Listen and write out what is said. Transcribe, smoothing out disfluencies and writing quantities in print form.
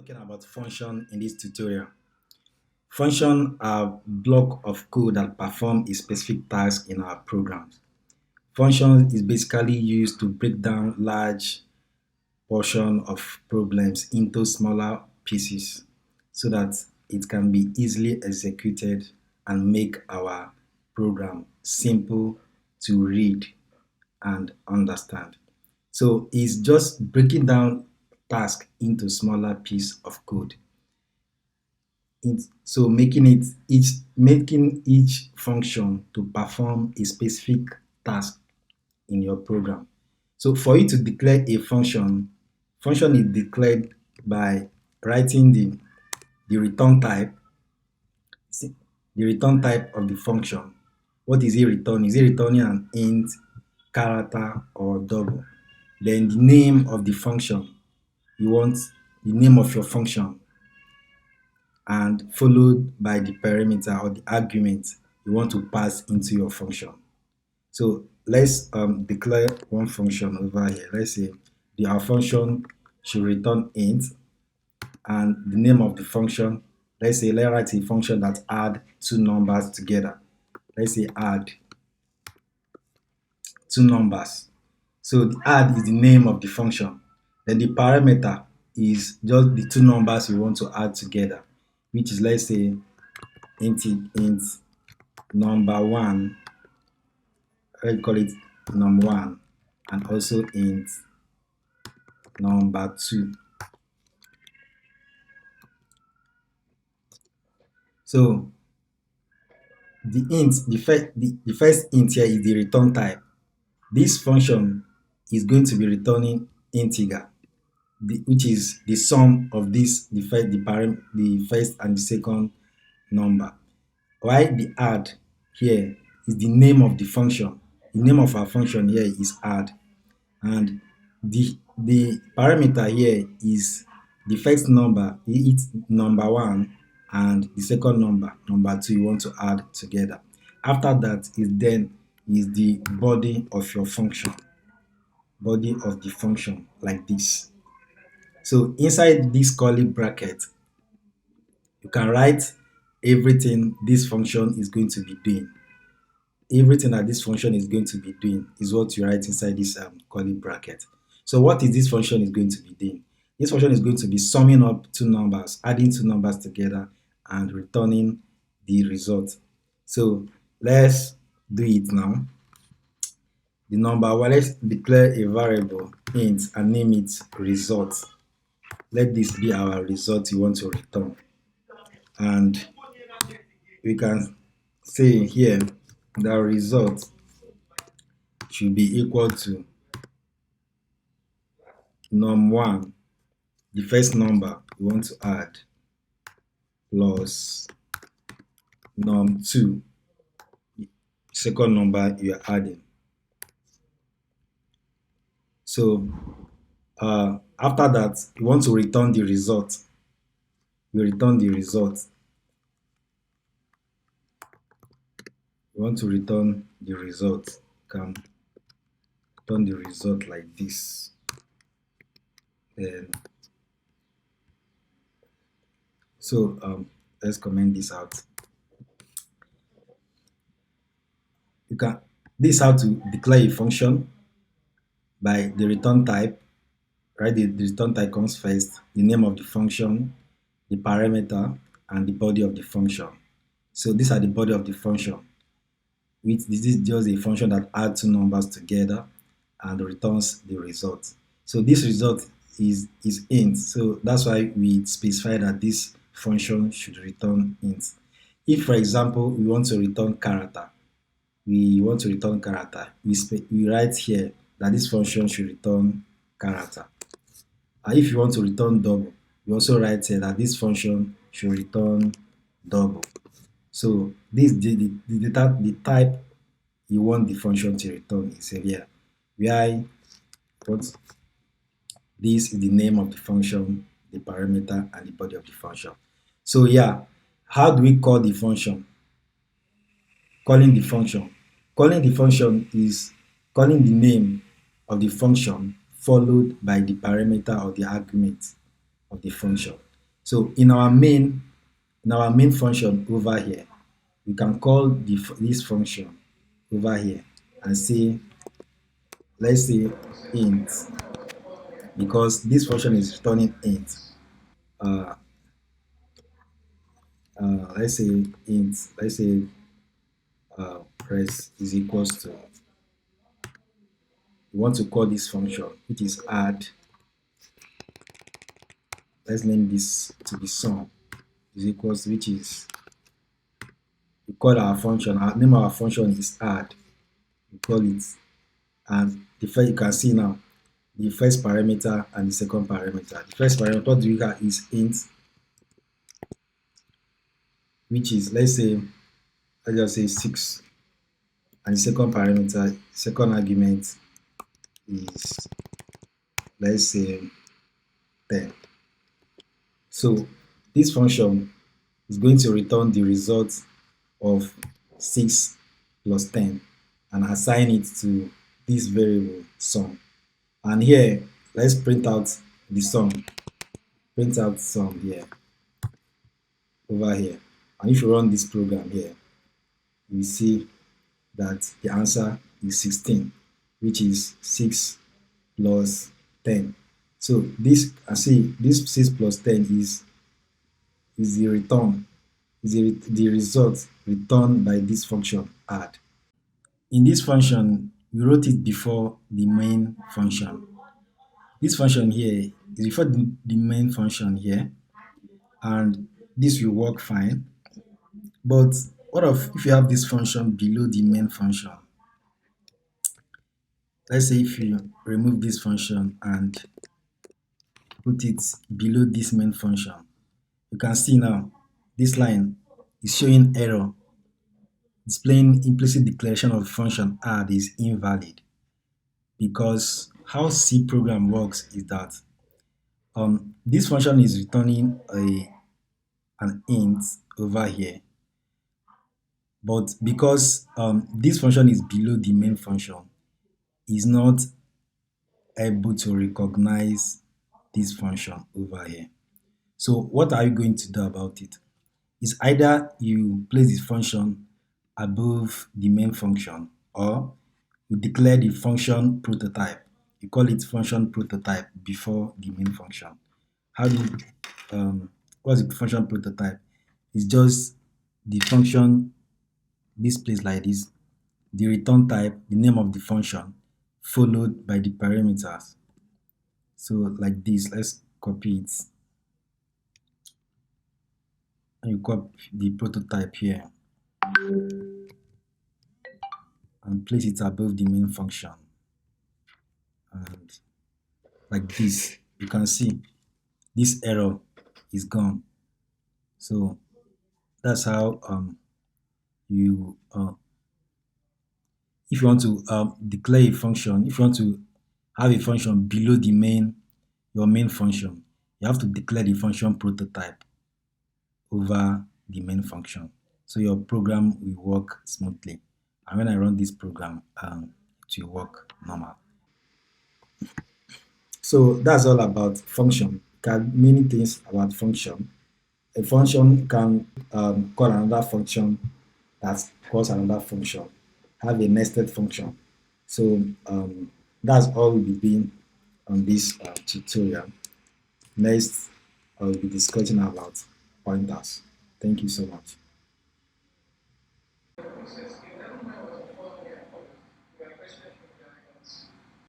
Talking about function in this tutorial. Function are block of code that perform a specific task in our programs. Function is basically used to break down large portion of problems into smaller pieces so that it can be easily executed and make our program simple to read and understand. So it's just breaking down task into smaller piece of code. So making each function to perform a specific task in your program. So for you to declare a function is declared by writing the return type, the return type of the function. What is it returning? Is it returning an int, character, or double? Then the name of the function. You want the name of your function and followed by the parameter or the argument you want to pass into your function. So let's declare one function over here. Let's say our function should return int, and the name of the function, let's write a function that add two numbers together. Let's say add two numbers. So the add is the name of the function. Then the parameter is just the two numbers you want to add together, which is, let's say, int number one, let's call it number one, and also int number two. So the first int here is the return type. This function is going to be returning integer, which is the sum of the first and the second number. While the add here is the name of the function. The name of our function here is add, and the parameter here is the first number, it's number one, and the second number two, you want to add together. After that is the body of your function, body of the function, like this. So inside this curly bracket, you can write everything this function is going to be doing. Everything that this function is going to be doing is what you write inside this curly bracket. So what is this function is going to be doing? This function is going to be summing up two numbers, adding two numbers together, and returning the result. So let's do it now. The number one, let's declare a variable int and name it result. Let this be our result you want to return. And we can say here the result should be equal to num1, the first number we want to add, plus num2, the second number you are adding. So after that, you want to return the result. We return the result. You want to return the result. You can return the result like this. Then let's comment this out. This is how to declare a function by the return type. Right, the return type comes first, the name of the function, the parameter, and the body of the function. So these are the body of the function. This is just a function that adds two numbers together and returns the result. So this result is int. So that's why we specify that this function should return int. If, for example, we want to return character, we write here that this function should return character. And if you want to return double, you also write here that this function should return double. So this the type you want the function to return is here. Where this is the name of the function, the parameter, and the body of the function. So yeah, how do we call the function? Calling the function is calling the name of the function followed by the parameter or the argument of the function. So in our main function over here, we can call this function over here and say, let's say int, because this function is returning int. Uh, let's say int, let's say press is equals to, we want to call this function, which is add. Let's name this to be sum is equals to, which is, we call our function, our name of our function is add. We call it, and the first, you can see now the first parameter and the second parameter. The first parameter, what do we have is int, which is, let's just say 6, and the second parameter, second argument is, let's say 10. So this function is going to return the result of 6 plus 10 and assign it to this variable sum. And here, let's print out the sum. Print out sum here, over here. And if you run this program here, you see that the answer is 16, which is 6 plus 10. So this, I see this 6 plus 10 is the return, is the result returned by this function add. In this function, we wrote it before the main function. This function here is before the main function here, and this will work fine. But what if you have this function below the main function? Let's say if you remove this function and put it below this main function, you can see now this line is showing error, displaying implicit declaration of function add is invalid, because how C program works is that this function is returning an int over here, but because this function is below the main function, is not able to recognize this function over here. So what are you going to do about it? Is either you place this function above the main function, or you declare the function prototype. You call it function prototype before the main function. How do you, what's the function prototype? It's just the function displays like this, the return type, the name of the function, followed by the parameters. So like this, let's copy it. And you copy the prototype here and place it above the main function. And like this, you can see this error is gone. So that's how you if you want to declare a function, if you want to have a function below the your main function, you have to declare the function prototype over the main function, so your program will work smoothly. And when I run this program, it will work normal. So that's all about function. Can many things about function. A function can call another function that calls another function, have a nested function. So that's all we'll be doing on this tutorial. Next, I'll be discussing about pointers. Thank you so much.